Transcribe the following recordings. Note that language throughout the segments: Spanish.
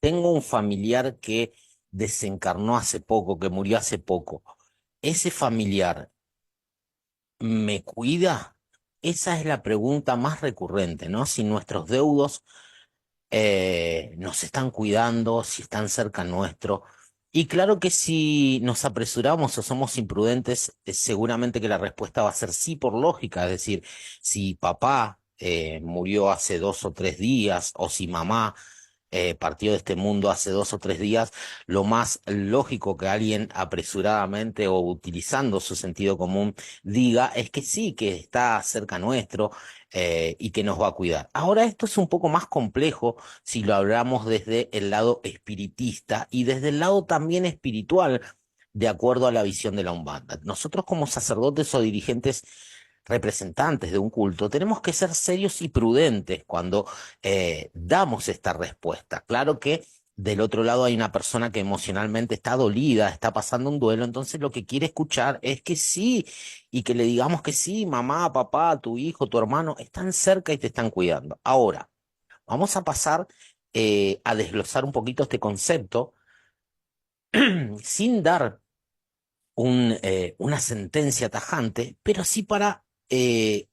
tengo un familiar que desencarnó hace poco, que murió hace poco. ¿Ese familiar me cuida? Esa es la pregunta más recurrente, ¿no? Si nuestros deudos nos están cuidando, si están cerca nuestro. Y claro que si nos apresuramos o somos imprudentes, seguramente que la respuesta va a ser sí por lógica. Es decir, si papá murió hace 2 o 3 días o si mamá partió de este mundo hace 2 o 3 días, lo más lógico que alguien apresuradamente o utilizando su sentido común diga es que sí, que está cerca nuestro y que nos va a cuidar. Ahora, esto es un poco más complejo si lo hablamos desde el lado espiritista y desde el lado también espiritual, de acuerdo a la visión de la Umbanda. Nosotros como sacerdotes o dirigentes representantes de un culto, tenemos que ser serios y prudentes cuando damos esta respuesta. Claro que del otro lado hay una persona que emocionalmente está dolida, está pasando un duelo, entonces lo que quiere escuchar es que sí, y que le digamos que sí, mamá, papá, tu hijo, tu hermano, están cerca y te están cuidando. Ahora, vamos a pasar a desglosar un poquito este concepto sin dar una sentencia tajante, pero sí para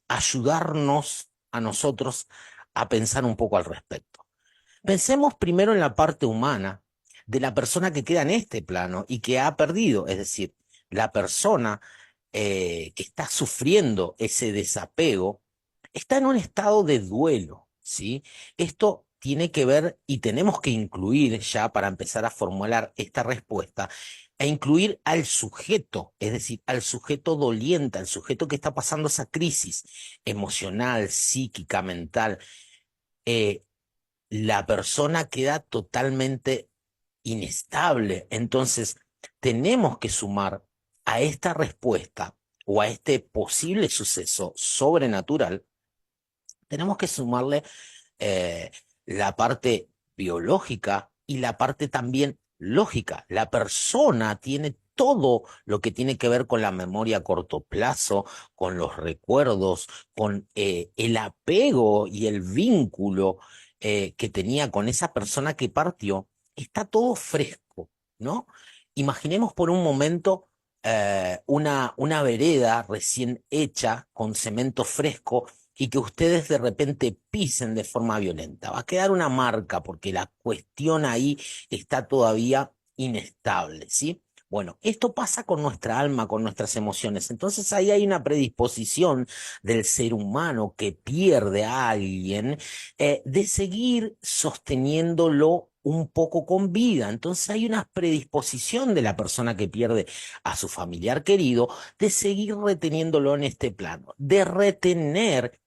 ayudarnos a nosotros a pensar un poco al respecto. Pensemos primero en la parte humana de la persona que queda en este plano y que ha perdido, es decir, la persona que está sufriendo ese desapego está en un estado de duelo, ¿sí? Esto tiene que ver y tenemos que incluir ya para empezar a formular esta respuesta, e incluir al sujeto, es decir, al sujeto doliente, al sujeto que está pasando esa crisis emocional, psíquica, mental. Eh, la persona queda totalmente inestable. Entonces, tenemos que sumar a esta respuesta o a este posible suceso sobrenatural, tenemos que sumarle eh, la parte biológica y la parte también lógica. La persona tiene todo lo que tiene que ver con la memoria a corto plazo, con los recuerdos, con el apego y el vínculo que tenía con esa persona que partió. Está todo fresco, ¿no? Imaginemos por un momento una vereda recién hecha con cemento fresco y que ustedes de repente pisen de forma violenta. Va a quedar una marca porque la cuestión ahí está todavía inestable, ¿sí? Bueno, esto pasa con nuestra alma, con nuestras emociones. Entonces ahí hay una predisposición del ser humano que pierde a alguien de seguir sosteniéndolo un poco con vida. Entonces hay una predisposición de la persona que pierde a su familiar querido de seguir reteniéndolo en este plano, de retener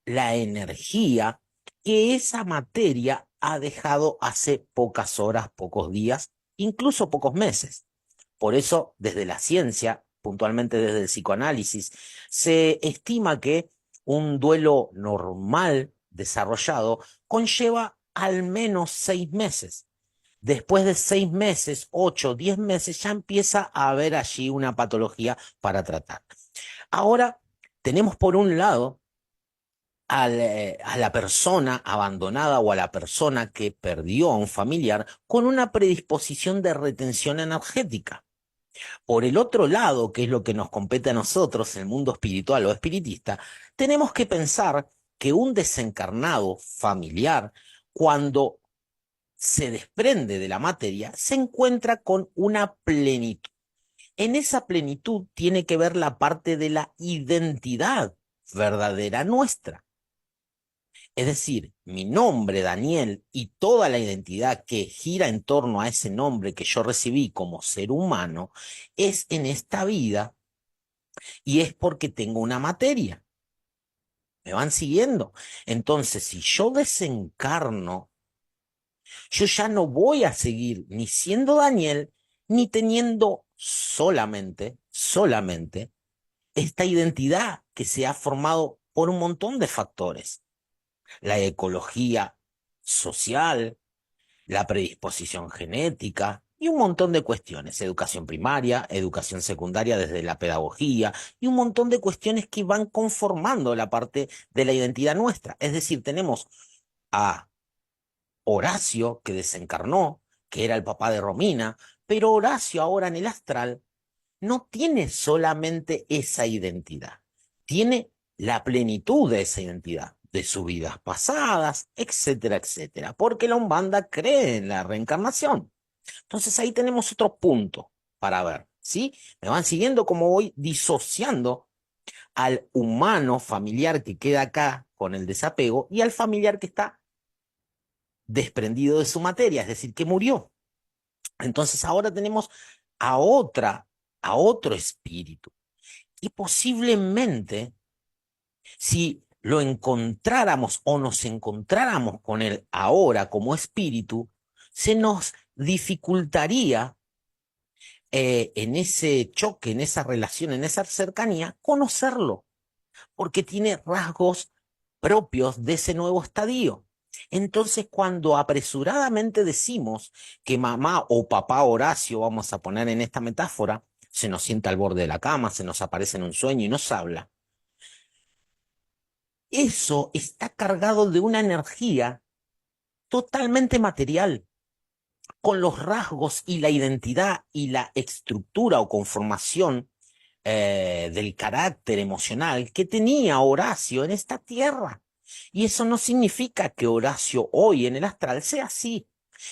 la energía que esa materia ha dejado hace pocas horas, pocos días, incluso pocos meses. Por eso, desde la ciencia, puntualmente desde el psicoanálisis, se estima que un duelo normal desarrollado conlleva al menos 6 meses. Después de 6 meses, 8, 10 meses, ya empieza a haber allí una patología para tratar. Ahora, tenemos por un lado a la persona abandonada o a la persona que perdió a un familiar con una predisposición de retención energética. Por el otro lado, que es lo que nos compete a nosotros, el mundo espiritual o espiritista, tenemos que pensar que un desencarnado familiar, cuando se desprende de la materia, se encuentra con una plenitud. En esa plenitud tiene que ver la parte de la identidad verdadera nuestra. Es decir, mi nombre, Daniel, y toda la identidad que gira en torno a ese nombre que yo recibí como ser humano, es en esta vida y es porque tengo una materia. ¿Me van siguiendo? Entonces, si yo desencarno, yo ya no voy a seguir ni siendo Daniel, ni teniendo solamente esta identidad que se ha formado por un montón de factores. La ecología social, la predisposición genética y un montón de cuestiones, educación primaria, educación secundaria desde la pedagogía y un montón de cuestiones que van conformando la parte de la identidad nuestra. Es decir, tenemos a Horacio, que desencarnó, que era el papá de Romina, pero Horacio ahora en el astral no tiene solamente esa identidad, tiene la plenitud de esa identidad, de sus vidas pasadas, etcétera, etcétera, porque la Umbanda cree en la reencarnación. Entonces ahí tenemos otro punto para ver, ¿sí? Me van siguiendo cómo voy disociando al humano familiar que queda acá con el desapego y al familiar que está desprendido de su materia, es decir, que murió. Entonces ahora tenemos a a otro espíritu. Y posiblemente, si lo encontráramos o nos encontráramos con él ahora como espíritu, se nos dificultaría en ese choque, en esa relación, en esa cercanía, conocerlo, porque tiene rasgos propios de ese nuevo estadio. Entonces, cuando apresuradamente decimos que mamá o papá Horacio, vamos a poner en esta metáfora, se nos sienta al borde de la cama, se nos aparece en un sueño y nos habla, eso está cargado de una energía totalmente material, con los rasgos y la identidad y la estructura o conformación del carácter emocional que tenía Horacio en esta tierra. Y eso no significa que Horacio hoy en el astral sea así.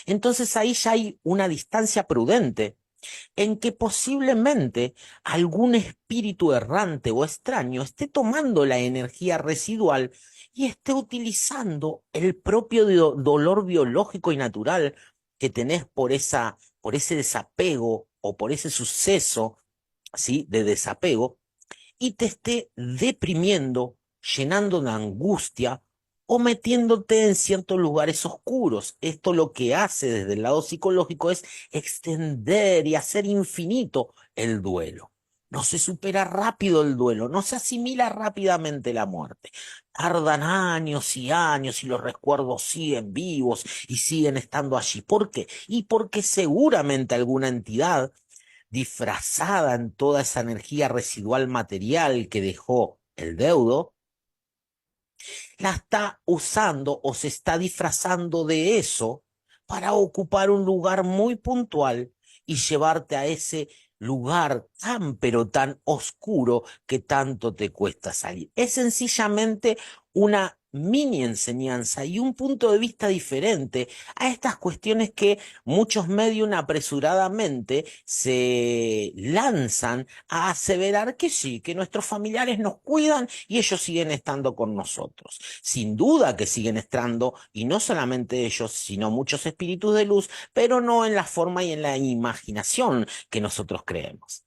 Entonces ahí ya hay una distancia prudente en que posiblemente algún espíritu errante o extraño esté tomando la energía residual y esté utilizando el propio dolor biológico y natural que tenés por ese desapego o por ese suceso, ¿sí? De desapego y te esté deprimiendo, llenando de angustia o metiéndote en ciertos lugares oscuros. Esto lo que hace desde el lado psicológico es extender y hacer infinito el duelo. No se supera rápido el duelo, no se asimila rápidamente la muerte. Tardan años y años y los recuerdos siguen vivos y siguen estando allí. ¿Por qué? Y porque seguramente alguna entidad disfrazada en toda esa energía residual material que dejó el deudo, la está usando o se está disfrazando de eso para ocupar un lugar muy puntual y llevarte a ese lugar tan pero tan oscuro que tanto te cuesta salir. Es sencillamente una mini enseñanza y un punto de vista diferente a estas cuestiones que muchos medios apresuradamente se lanzan a aseverar que sí, que nuestros familiares nos cuidan y ellos siguen estando con nosotros. Sin duda que siguen estando, y no solamente ellos, sino muchos espíritus de luz, pero no en la forma y en la imaginación que nosotros creemos.